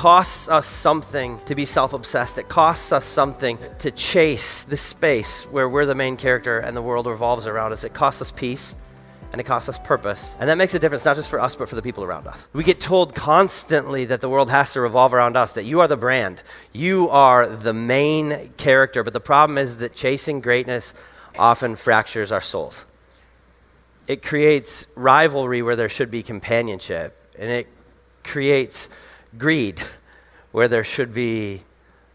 costs us something to be self-obsessed. It costs us something to chase the space where we're the main character and the world revolves around us. It costs us peace and it costs us purpose. And that makes a difference not just for us, but for the people around us. We get told constantly that the world has to revolve around us, that you are the brand. You are the main character. But the problem is that chasing greatness often fractures our souls. It creates rivalry where there should be companionship. And it creates greed where there should be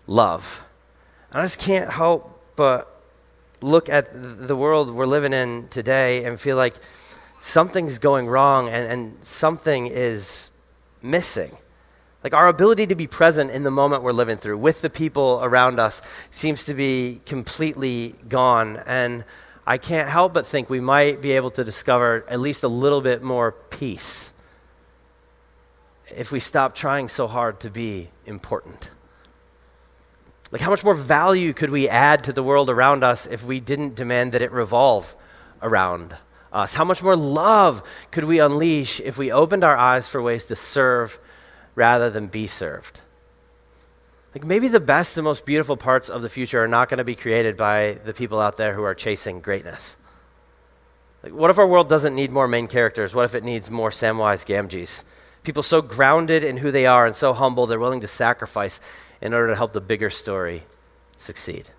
love. I just can't help but look at the world we're living in today and feel like something's going wrong and something is missing. Like our ability to be present in the moment we're living through with the people around us seems to be completely gone. And I can't help but think we might be able to discover at least a little bit more peace if we stop trying so hard to be important. Like how much more value could we add to the world around us if we didn't demand that it revolve around us? How much more love could we unleash if we opened our eyes for ways to serve rather than be served? Like maybe the best and most beautiful parts of the future are not going to be created by the people out there who are chasing greatness. Like what if our world doesn't need more main characters? What if it needs more Samwise Gamgees? People so grounded in who they are and so humble they're willing to sacrifice in order to help the bigger story succeed.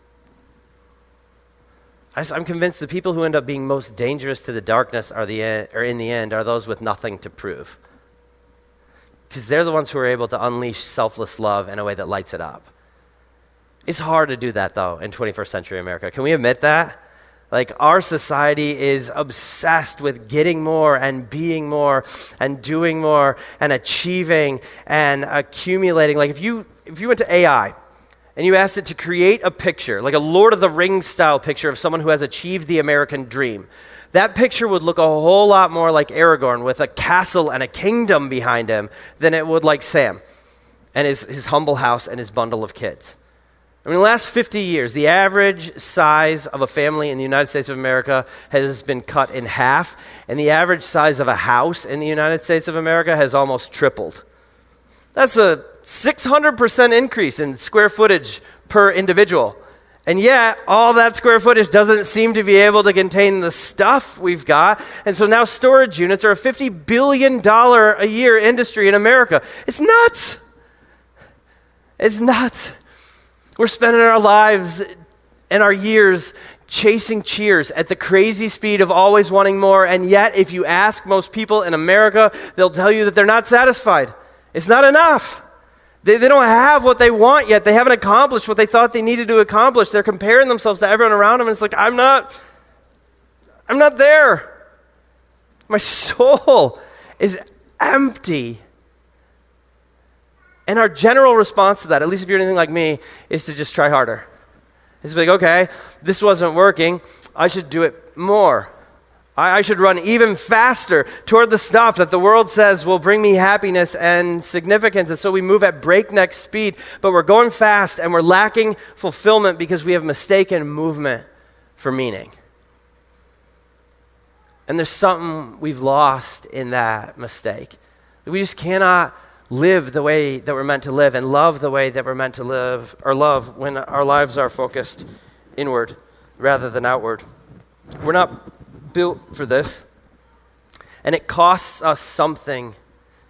I'm convinced the people who end up being most dangerous to the darkness in the end are those with nothing to prove. Because they're the ones who are able to unleash selfless love in a way that lights it up. It's hard to do that, though, in 21st century America. Can we admit that? Like, our society is obsessed with getting more and being more and doing more and achieving and accumulating. Like, if you went to AI and you asked it to create a picture, like a Lord of the Rings style picture of someone who has achieved the American dream, that picture would look a whole lot more like Aragorn with a castle and a kingdom behind him than it would like Sam and his humble house and his bundle of kids. I mean, in the last 50 years, the average size of a family in the United States of America has been cut in half, and the average size of a house in the United States of America has almost tripled. That's a 600% increase in square footage per individual. And yet, all that square footage doesn't seem to be able to contain the stuff we've got. And so now storage units are a $50 billion a year industry in America. It's nuts. It's nuts. We're spending our lives and our years chasing cheers at the crazy speed of always wanting more. And yet, if you ask most people in America, they'll tell you that they're not satisfied. It's not enough. They don't have what they want yet. They haven't accomplished what they thought they needed to accomplish. They're comparing themselves to everyone around them. And it's like, I'm not there. My soul is empty. And our general response to that, at least if you're anything like me, is to just try harder. It's like, okay, this wasn't working. I should do it more. I should run even faster toward the stuff that the world says will bring me happiness and significance. And so we move at breakneck speed, but we're going fast and we're lacking fulfillment because we have mistaken movement for meaning. And there's something we've lost in that mistake. We just cannot live the way that we're meant to live and love the way that we're meant to live or love when our lives are focused inward rather than outward. We're not built for this. And it costs us something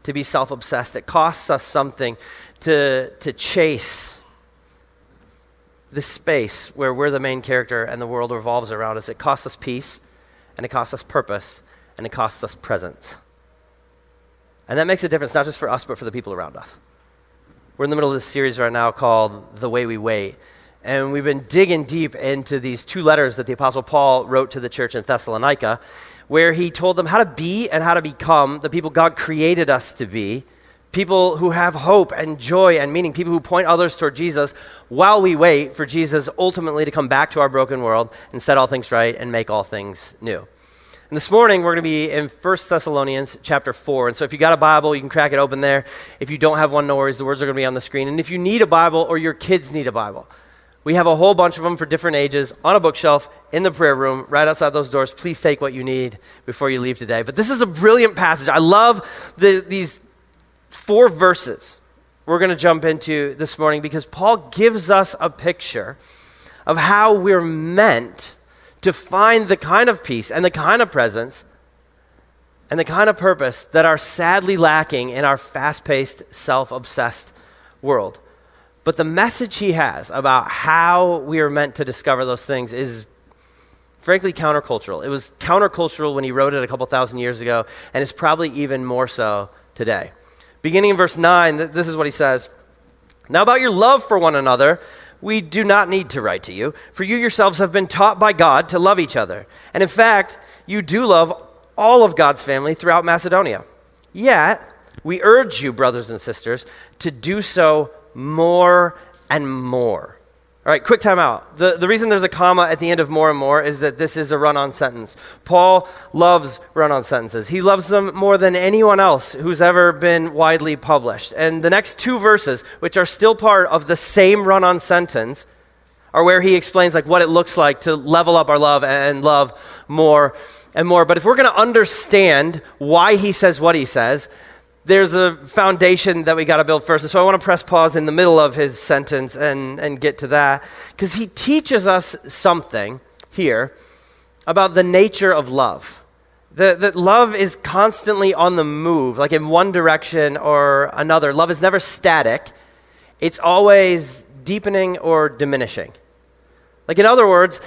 to be self-obsessed. It costs us something to chase the space where we're the main character and the world revolves around us. It costs us peace, and it costs us purpose, and it costs us presence. And that makes a difference not just for us, but for the people around us. We're in the middle of this series right now called The Way We Wait. And we've been digging deep into these two letters that the Apostle Paul wrote to the church in Thessalonica, where he told them how to be and how to become the people God created us to be, people who have hope and joy and meaning, people who point others toward Jesus while we wait for Jesus ultimately to come back to our broken world and set all things right and make all things new. And this morning, we're going to be in 1 Thessalonians chapter 4. And so if you got a Bible, you can crack it open there. If you don't have one, no worries. The words are going to be on the screen. And if you need a Bible or your kids need a Bible, we have a whole bunch of them for different ages on a bookshelf in the prayer room right outside those doors. Please take what you need before you leave today. But this is a brilliant passage. I love these 4 verses we're going to jump into this morning because Paul gives us a picture of how we're meant to find the kind of peace and the kind of presence and the kind of purpose that are sadly lacking in our fast-paced, self-obsessed world. But the message he has about how we are meant to discover those things is frankly countercultural. It was countercultural when he wrote it a couple thousand years ago, and it's probably even more so today. Beginning in verse 9, this is what he says. Now about your love for one another, we do not need to write to you, for you yourselves have been taught by God to love each other. And in fact, you do love all of God's family throughout Macedonia. Yet, we urge you, brothers and sisters, to do so more and more. All right, quick time out. The reason there's a comma at the end of more and more is that this is a run-on sentence. Paul loves run-on sentences. He loves them more than anyone else who's ever been widely published. And the next two verses, which are still part of the same run-on sentence, are where he explains like what it looks like to level up our love and love more and more. But if we're going to understand why he says what he says, there's a foundation that we got to build first. And so I want to press pause in the middle of his sentence and get to that. Because he teaches us something here about the nature of love. That love is constantly on the move, like in one direction or another. Love is never static. It's always deepening or diminishing. Like in other words,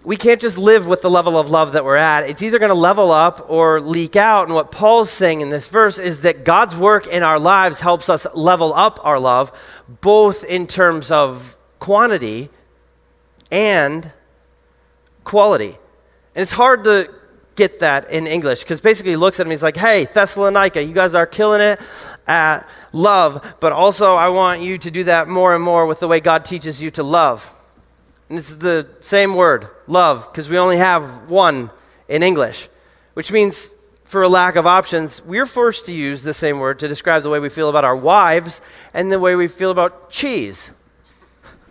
we can't just live with the level of love that we're at. It's either going to level up or leak out. And what Paul's saying in this verse is that God's work in our lives helps us level up our love, both in terms of quantity and quality. And it's hard to get that in English because basically he looks at me, he's like, hey, Thessalonica, you guys are killing it at love, but also I want you to do that more and more with the way God teaches you to love. And this is the same word, love, because we only have one in English, which means for a lack of options, we're forced to use the same word to describe the way we feel about our wives and the way we feel about cheese.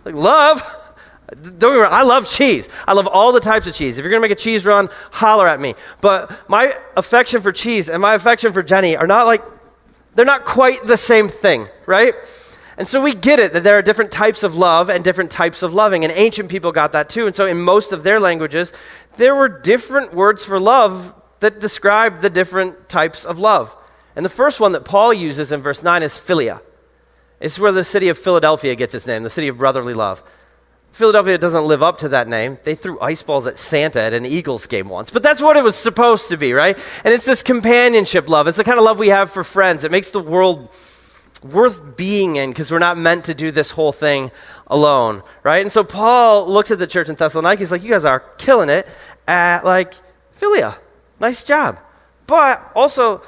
Like love, don't get me wrong, I love cheese. I love all the types of cheese. If you're going to make a cheese run, holler at me. But my affection for cheese and my affection for Jenny are they're not quite the same thing, right? And so we get it that there are different types of love and different types of loving. And ancient people got that too. And so in most of their languages, there were different words for love that describe the different types of love. And the first one that Paul uses in verse 9 is philia. It's where the city of Philadelphia gets its name, the city of brotherly love. Philadelphia doesn't live up to that name. They threw ice balls at Santa at an Eagles game once. But that's what it was supposed to be, right? And it's this companionship love. It's the kind of love we have for friends. It makes the world worth being in because we're not meant to do this whole thing alone, right? And so Paul looks at the church in Thessalonica. He's like, you guys are killing it at philia. Nice job. But also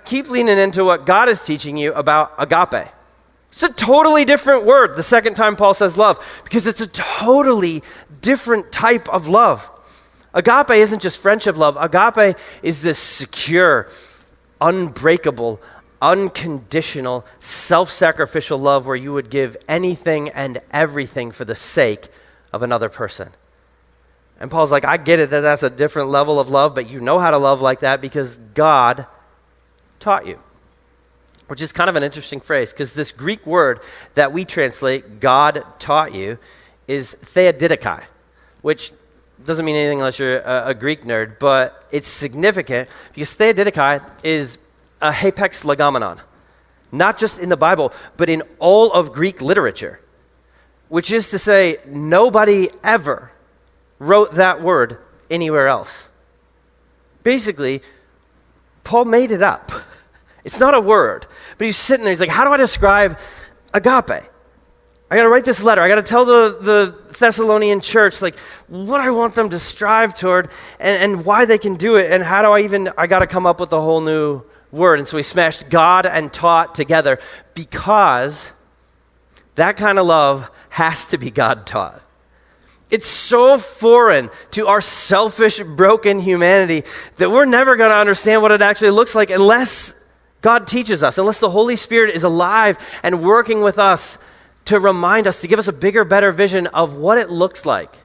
keep leaning into what God is teaching you about agape. It's a totally different word the second time Paul says love because it's a totally different type of love. Agape isn't just friendship love. Agape is this secure, unbreakable, unconditional, self-sacrificial love where you would give anything and everything for the sake of another person. And Paul's like, I get it that that's a different level of love, but you know how to love like that because God taught you. Which is kind of an interesting phrase because this Greek word that we translate, God taught you, is theodidakai, which doesn't mean anything unless you're a Greek nerd, but it's significant because theodidakai is a hapex legomenon, not just in the Bible, but in all of Greek literature, which is to say nobody ever wrote that word anywhere else. Basically, Paul made it up. It's not a word, but he's sitting there, he's like, how do I describe agape? I got to write this letter. I got to tell the Thessalonian church what I want them to strive toward and why they can do it and how do I got to come up with a whole new word. And so he smashed God and taught together because that kind of love has to be God taught. It's so foreign to our selfish, broken humanity that we're never going to understand what it actually looks like unless God teaches us, unless the Holy Spirit is alive and working with us to remind us, to give us a bigger, better vision of what it looks like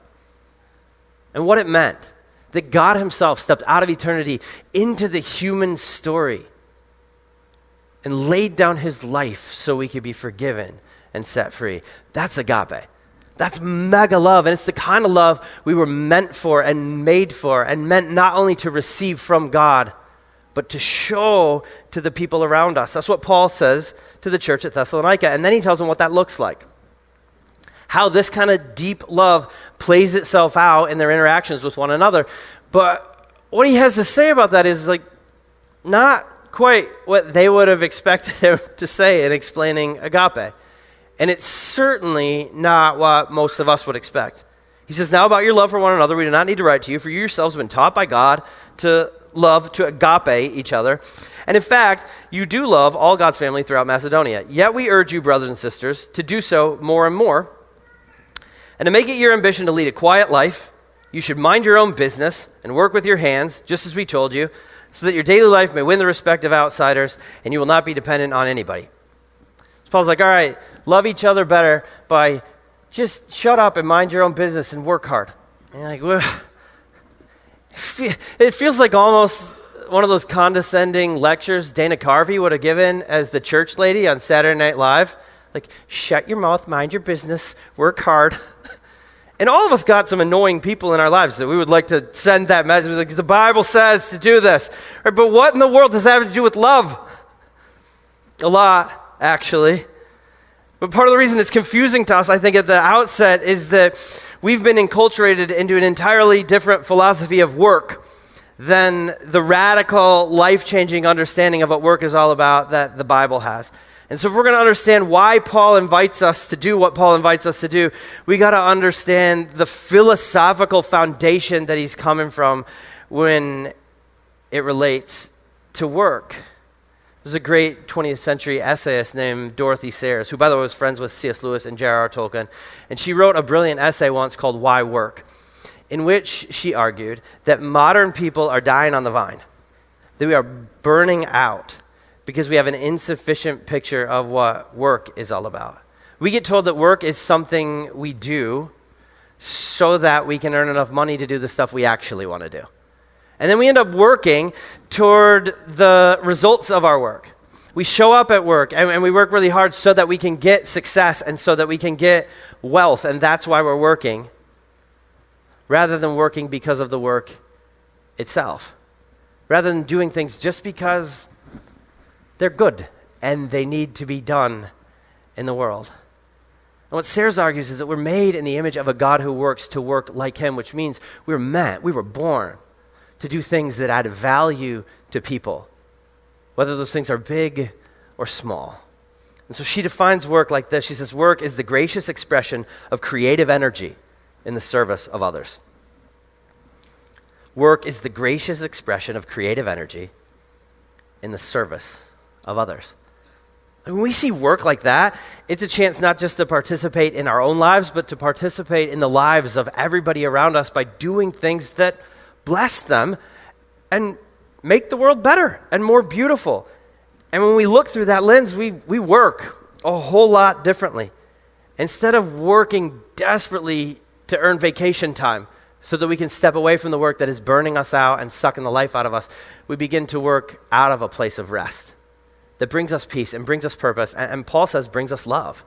and what it meant that God himself stepped out of eternity into the human story and laid down his life so we could be forgiven and set free. That's agape. That's mega love, and it's the kind of love we were meant for and made for, and meant not only to receive from God, but to show to the people around us. That's what Paul says to the church at Thessalonica, and then he tells them what that looks like. How this kind of deep love plays itself out in their interactions with one another. But what he has to say about that is like not quite what they would have expected him to say in explaining agape. And it's certainly not what most of us would expect. He says, now about your love for one another, we do not need to write to you, for you yourselves have been taught by God to love, to agape each other. And in fact, you do love all God's family throughout Macedonia. Yet we urge you, brothers and sisters, to do so more and more. And to make it your ambition to lead a quiet life, you should mind your own business and work with your hands, just as we told you, so that your daily life may win the respect of outsiders and you will not be dependent on anybody. So Paul's like, all right, love each other better by just shut up and mind your own business and work hard. And you're like, well, it feels like almost one of those condescending lectures Dana Carvey would have given as the church lady on Saturday Night Live. Like, shut your mouth, mind your business, work hard. And all of us got some annoying people in our lives that we would like to send that message. Like, the Bible says to do this. Right, but what in the world does that have to do with love? A lot, actually. But part of the reason it's confusing to us, I think, at the outset is that we've been enculturated into an entirely different philosophy of work than the radical, life-changing understanding of what work is all about that the Bible has. And so if we're going to understand why Paul invites us to do what Paul invites us to do, we got to understand the philosophical foundation that he's coming from when it relates to work. There's a great 20th century essayist named Dorothy Sayers, who, by the way, was friends with C.S. Lewis and J.R.R. Tolkien. And she wrote a brilliant essay once called Why Work, in which she argued that modern people are dying on the vine, that we are burning out because we have an insufficient picture of what work is all about. We get told that work is something we do so that we can earn enough money to do the stuff we actually want to do. And then we end up working toward the results of our work. We show up at work and we work really hard so that we can get success and so that we can get wealth, and that's why we're working, rather than working because of the work itself. Rather than doing things just because they're good and they need to be done in the world. And what Sayers argues is that we're made in the image of a God who works to work like him, which means we were born to do things that add value to people, whether those things are big or small. And so she defines work like this. She says, work is the gracious expression of creative energy in the service of others. Work is the gracious expression of creative energy in the service of others. And when we see work like that, it's a chance not just to participate in our own lives, but to participate in the lives of everybody around us by doing things that bless them and make the world better and more beautiful. And when we look through that lens, we work a whole lot differently. Instead of working desperately to earn vacation time so that we can step away from the work that is burning us out and sucking the life out of us, we begin to work out of a place of rest that brings us peace and brings us purpose, and Paul says brings us love.